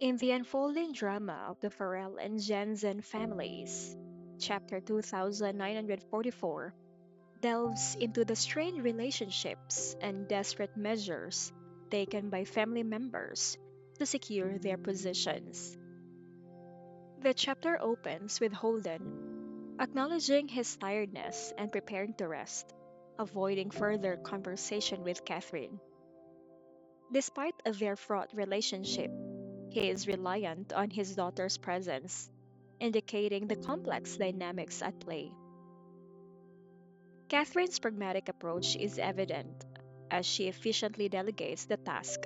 In the unfolding drama of the Farrell and Jensen families, chapter 2944 delves into the strained relationships and desperate measures taken by family members to secure their positions. The chapter opens with Holden acknowledging his tiredness and preparing to rest, avoiding further conversation with Catherine. Despite their fraught relationship, he is reliant on his daughter's presence, indicating the complex dynamics at play. Catherine's pragmatic approach is evident as she efficiently delegates the task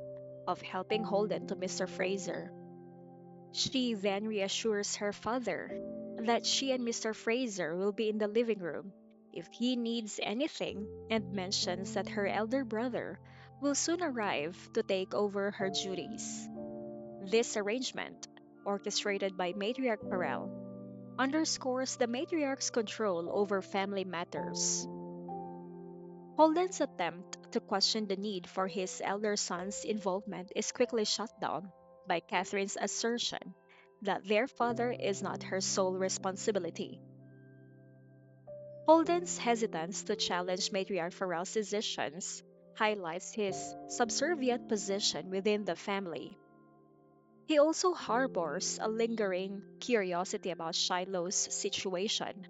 of helping Holden to Mr. Fraser. She then reassures her father that she and Mr. Fraser will be in the living room if he needs anything and mentions that her elder brother will soon arrive to take over her duties. This arrangement, orchestrated by Matriarch Perel, underscores the matriarch's control over family matters. Holden's attempt to question the need for his elder son's involvement is quickly shut down by Catherine's assertion that their father is not her sole responsibility. Holden's hesitance to challenge Matriarch Farrell's decisions highlights his subservient position within the family. He also harbors a lingering curiosity about Shiloh's situation,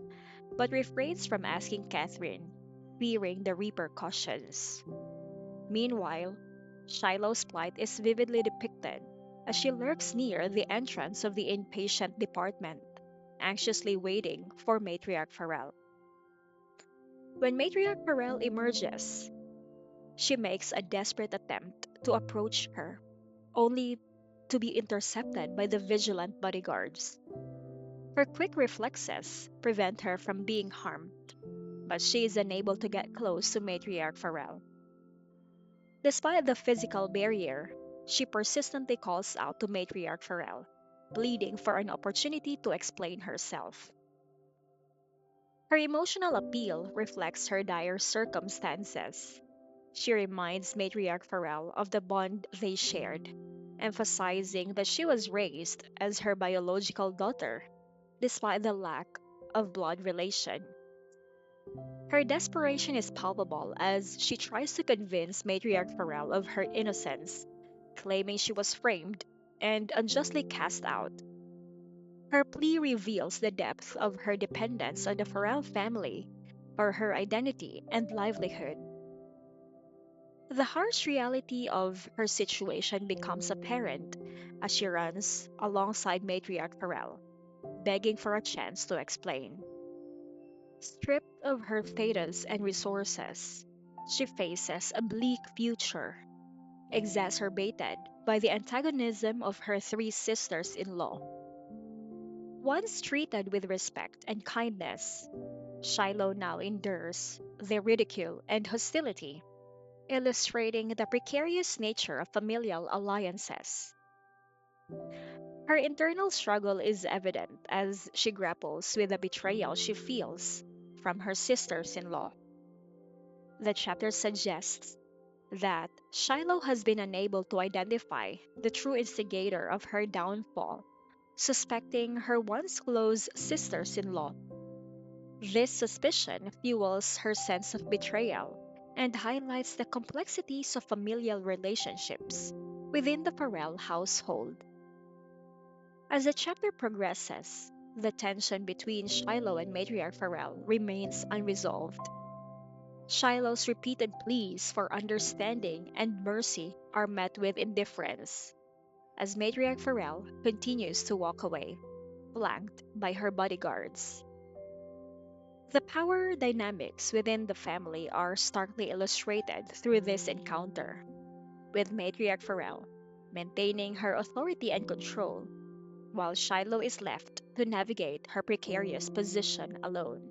but refrains from asking Catherine, fearing the repercussions. Meanwhile, Shiloh's plight is vividly depicted as she lurks near the entrance of the inpatient department, anxiously waiting for Matriarch Farrell. When Matriarch Farrell emerges, she makes a desperate attempt to approach her, only to be intercepted by the vigilant bodyguards. Her quick reflexes prevent her from being harmed, but she is unable to get close to Matriarch Farrell. Despite the physical barrier, she persistently calls out to Matriarch Farrell, pleading for an opportunity to explain herself. Her emotional appeal reflects her dire circumstances. She reminds Matriarch Farrell of the bond they shared, emphasizing that she was raised as her biological daughter, despite the lack of blood relation. Her desperation is palpable as she tries to convince Matriarch Farrell of her innocence, claiming she was framed and unjustly cast out. Her plea reveals the depth of her dependence on the Farrell family for her identity and livelihood. The harsh reality of her situation becomes apparent as she runs alongside Matriarch Farrell, begging for a chance to explain. Stripped of her status and resources, she faces a bleak future, exacerbated by the antagonism of her three sisters in law. Once treated with respect and kindness, Shiloh now endures their ridicule and hostility, illustrating the precarious nature of familial alliances. Her internal struggle is evident as she grapples with the betrayal she feels from her sisters in law. The chapter suggests that Shiloh has been unable to identify the true instigator of her downfall, suspecting her once close sisters in law. This suspicion fuels her sense of betrayal and highlights the complexities of familial relationships within the Farrell household. As the chapter progresses, the tension between Shiloh and Matriarch Farrell remains unresolved. Shiloh's repeated pleas for understanding and mercy are met with indifference, as Matriarch Farrell continues to walk away, flanked by her bodyguards. The power dynamics within the family are starkly illustrated through this encounter, with Matriarch Farrell maintaining her authority and control, while Shiloh is left to navigate her precarious position alone.